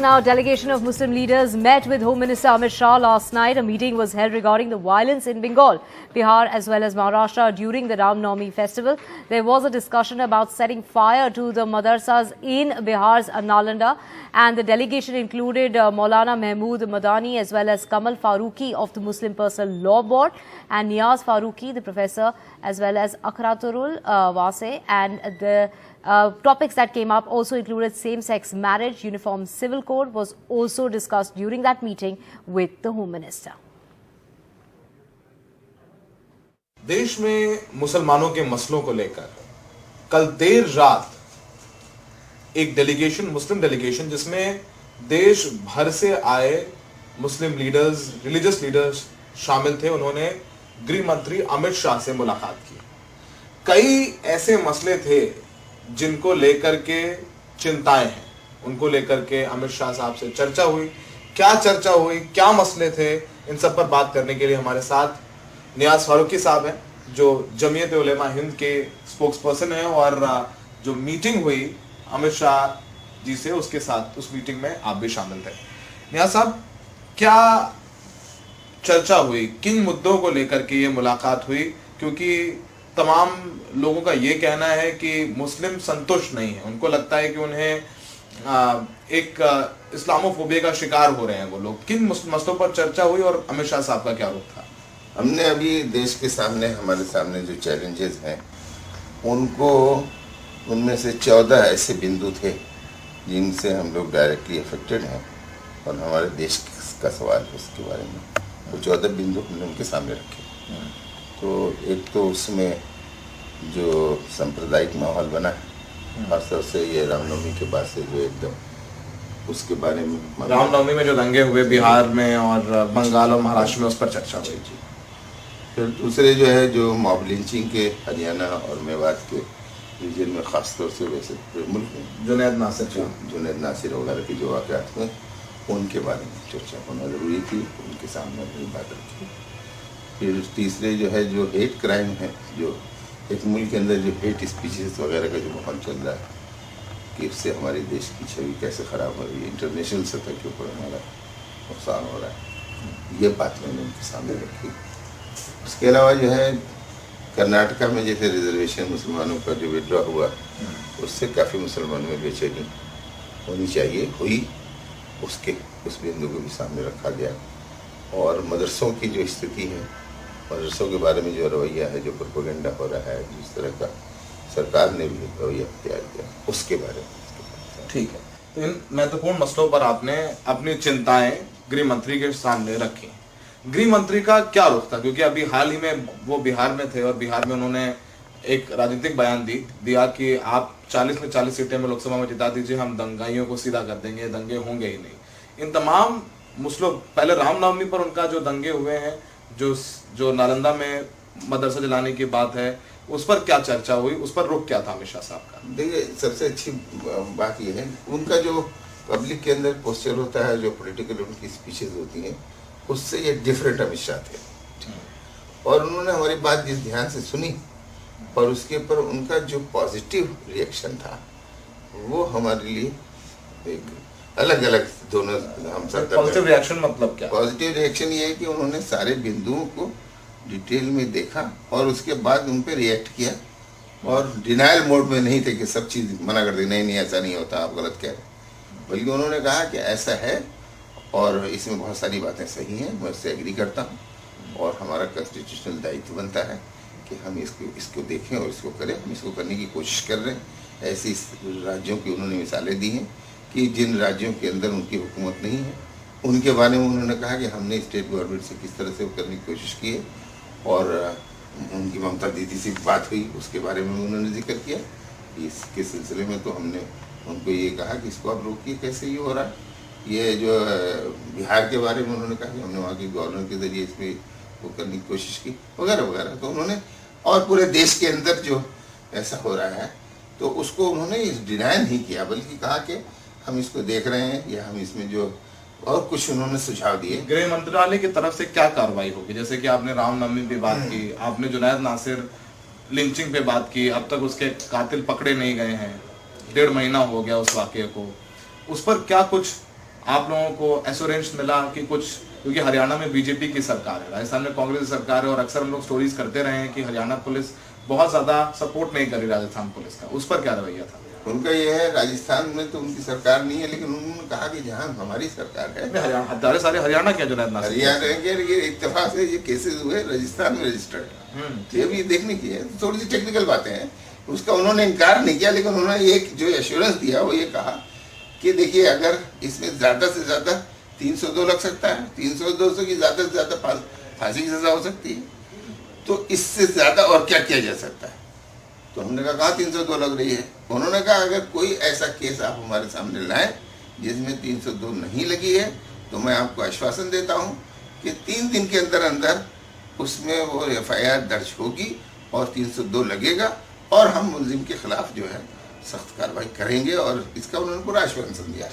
now. Delegation of Muslim leaders met with Home Minister Amit Shah last night. A meeting was held regarding the violence in Bengal, Bihar as well as Maharashtra during the Ram Navami festival. There was a discussion about setting fire to the madrasas in Bihar's Nalanda, and the delegation included Maulana Mahmood Madani as well as Kamal Farooqi of the Muslim Personal Law Board and Niyaz Farooqi, the professor, as well as Akhraturul Wase, and the topics that came up also included same-sex marriage. Uniform Civil Code was also discussed during that meeting with the Home Minister. देश में मुसलमानों के मसलों को लेकर कल देर रात एक डेलीगेशन, मुस्लिम डेलीगेशन, जिसमें देश भर से आए मुस्लिम लीडर्स, रिलीजियस लीडर्स शामिल थे, उन्होंने गृह मंत्री अमित शाह से मुलाकात की। कई ऐसे मसले थे जिनको लेकर के चिंताएं हैं, उनको लेकर के अमित शाह साहब से चर्चा हुई। क्या चर्चा हुई, क्या मसले थे, इन सब पर बात करने के लिए हमारे साथ नियाज फारूकी साहब हैं, जो जमीयत उलेमा हिंद के स्पोक्स पर्सन हैं, और जो मीटिंग हुई अमित शाह जी से, उसके साथ उस मीटिंग में आप भी शामिल थे। नियाज साहब, क्या चर्चा हुई, किन मुद्दों को लेकर के ये मुलाकात हुई? क्योंकि तमाम लोगों का ये कहना है कि मुस्लिम संतुष्ट नहीं है, उनको लगता है कि उन्हें एक इस्लामोफोबिया का शिकार हो रहे हैं वो लोग। किन मसलों पर चर्चा हुई और अमित शाह साहब का क्या रुख था? हमने अभी देश के सामने, हमारे सामने जो चैलेंजेस हैं, उनको, उनमें से 14 ऐसे बिंदु थे जिनसे हम लोग डायरेक्टली अफेक्टेड हैं और हमारे देश का सवाल है उसके बारे में। वो 14 बिंदु हमने उनके सामने रखे। तो एक तो उसमें जो सांप्रदायिक माहौल बना है, खासतौर से ये रामनवमी के बाद से जो एकदम, उसके बारे में, रामनवमी में जो दंगे हुए बिहार में और बंगाल और महाराष्ट्र में, उस पर चर्चा हुई। फिर दूसरे जो है, जो मॉब लिंचिंग के हरियाणा और मेवात के रीजन में, खासतौर से वैसे मुल्क में जुनैद नासिर वगैरह के जो वाक़यात हुए, उनके बारे में चर्चा होना ज़रूरी थी, उनके सामने अपनी बात रखी। फिर तीसरे जो है, जो हेट क्राइम है, जो एक मुल्क के अंदर जो हेट स्पीचेस वगैरह का जो माहौल चल रहा है, कि इससे हमारे देश की छवि कैसे ख़राब हो रही है, इंटरनेशनल सतह के ऊपर हमारा नुकसान हो रहा है, ये बात मैंने उनके सामने रखी। उसके अलावा जो है, कर्नाटका में जैसे रिजर्वेशन मुसलमानों का जो विड्रॉ हुआ, उससे काफ़ी मुसलमानों में बेचैनी होनी चाहिए, हुई, उसके उस बिंदु को भी सामने रखा गया। और मदरसों की जो स्थिति है, मदरसों के बारे में जो रवैया है, जो प्रोपेगेंडा हो रहा है, जिस तरह का सरकार ने भी रवैया अख्तियार किया, उसके बारे में। ठीक है, तो इन महत्वपूर्ण मसलों पर आपने अपनी चिंताएं गृह मंत्री के सामने रखी। गृह मंत्री का क्या रुख था? क्योंकि अभी हाल ही में वो बिहार में थे और बिहार में उन्होंने एक राजनीतिक बयान दिया कि आप 40 में 40 सीटें में लोकसभा में जिता दीजिए, हम दंगाइयों को सीधा कर देंगे, दंगे होंगे ही नहीं। इन तमाम मसलों, पहले रामनवमी पर उनका जो दंगे हुए हैं, जो नालंदा में मदरसा जलाने की बात है, उस पर क्या चर्चा हुई, उस पर रुख क्या था अमित शाह साहब का? देखिए, सबसे अच्छी बात यह है, उनका जो पब्लिक के अंदर पोस्चर होता है, जो पॉलिटिकल उनकी स्पीचेस होती हैं, उससे ये डिफरेंट अमित शाह थे। और उन्होंने हमारी बात जिस ध्यान से सुनी और उसके ऊपर उनका जो पॉजिटिव रिएक्शन था, वो हमारे लिए एक अलग अलग, दोनों हम सब। पॉजिटिव रिएक्शन मतलब क्या? पॉजिटिव रिएक्शन ये है कि उन्होंने सारे बिंदुओं को डिटेल में देखा और उसके बाद उन पर रिएक्ट किया, और डिनाइल मोड में नहीं थे कि सब चीज़ मना कर दी, नहीं ऐसा नहीं होता, आप गलत कह रहे हैं। बल्कि उन्होंने कहा कि ऐसा है और इसमें बहुत सारी बातें सही हैं, मैं उससे एग्री करता हूँ, और हमारा कॉन्स्टिट्यूशनल दायित्व बनता है कि हम इसको देखें और इसको करें, हम इसको करने की कोशिश कर रहे हैं। ऐसी राज्यों की उन्होंने मिसालें दी हैं कि जिन राज्यों के अंदर उनकी हुकूमत नहीं है, उनके बारे में उन्होंने कहा कि हमने स्टेट गवर्नमेंट से किस तरह से वो करने की कोशिश की है, और उनकी ममता दीदी से बात हुई, उसके बारे में उन्होंने जिक्र किया। इसके सिलसिले में तो हमने उनको ये कहा कि इसको आप रोकिए, कैसे ये हो रहा है। ये जो बिहार के बारे में उन्होंने कहा कि हमने वहाँ के गवर्नर के ज़रिए इस पर वो करने की कोशिश की, वगैरह वगैरह। तो उन्होंने, और पूरे देश के अंदर जो ऐसा हो रहा है, तो उसको उन्होंने डिनाई नहीं किया, बल्कि कहा कि हम इसको देख रहे हैं, या हम इसमें जो, और कुछ उन्होंने सुझाव दिए। गृह मंत्रालय की तरफ से क्या कार्रवाई होगी? जैसे कि आपने रामनवमी पे बात की, आपने जुनैद नासिर लिंचिंग पे बात की, अब तक उसके कातिल पकड़े नहीं गए हैं, 1.5 महीना हो गया उस वाकये को, उस पर क्या कुछ आप लोगों को एश्योरेंस मिला कि कुछ, क्योंकि हरियाणा में बीजेपी की सरकार है, राजस्थान में कांग्रेस की सरकार है, और अक्सर हम लोग स्टोरीज करते रहे हैं कि हरियाणा पुलिस बहुत ज्यादा सपोर्ट नहीं कर रही राजस्थान पुलिस का, उस पर क्या रवैया था? उनका ये है, राजस्थान में तो उनकी सरकार नहीं है, लेकिन उन्होंने कहा कि जहाँ हमारी सरकार है, हरियाणा सारे हरियाणा के जुनैद नासिर, हरियाणा के ये इत्तेफाक से ये केसेस हुए राजस्थान में रजिस्टर्ड, ये भी देखने की है। थोड़ी सी टेक्निकल बातें हैं, उसका उन्होंने इनकार नहीं किया, लेकिन उन्होंने एक जो एश्योरेंस दिया वो ये कहा कि देखिए अगर इसमें ज्यादा से ज्यादा 302 लग सकता है, 302 की ज्यादा से ज्यादा फांसी की सजा हो सकती है, तो इससे ज्यादा और क्या किया जा सकता है? तो हमने कहा 302 लग रही है। उन्होंने कहा अगर कोई ऐसा केस आप हमारे सामने लाएं जिसमें 302 नहीं लगी है, तो मैं आपको आश्वासन देता हूं कि 3 दिन के अंदर अंदर उसमें वो FIR दर्ज होगी और 302 लगेगा, और हम मुलजिम के खिलाफ जो है सख्त कार्रवाई करेंगे, और इसका उन्होंने पूरा आश्वासन दिया।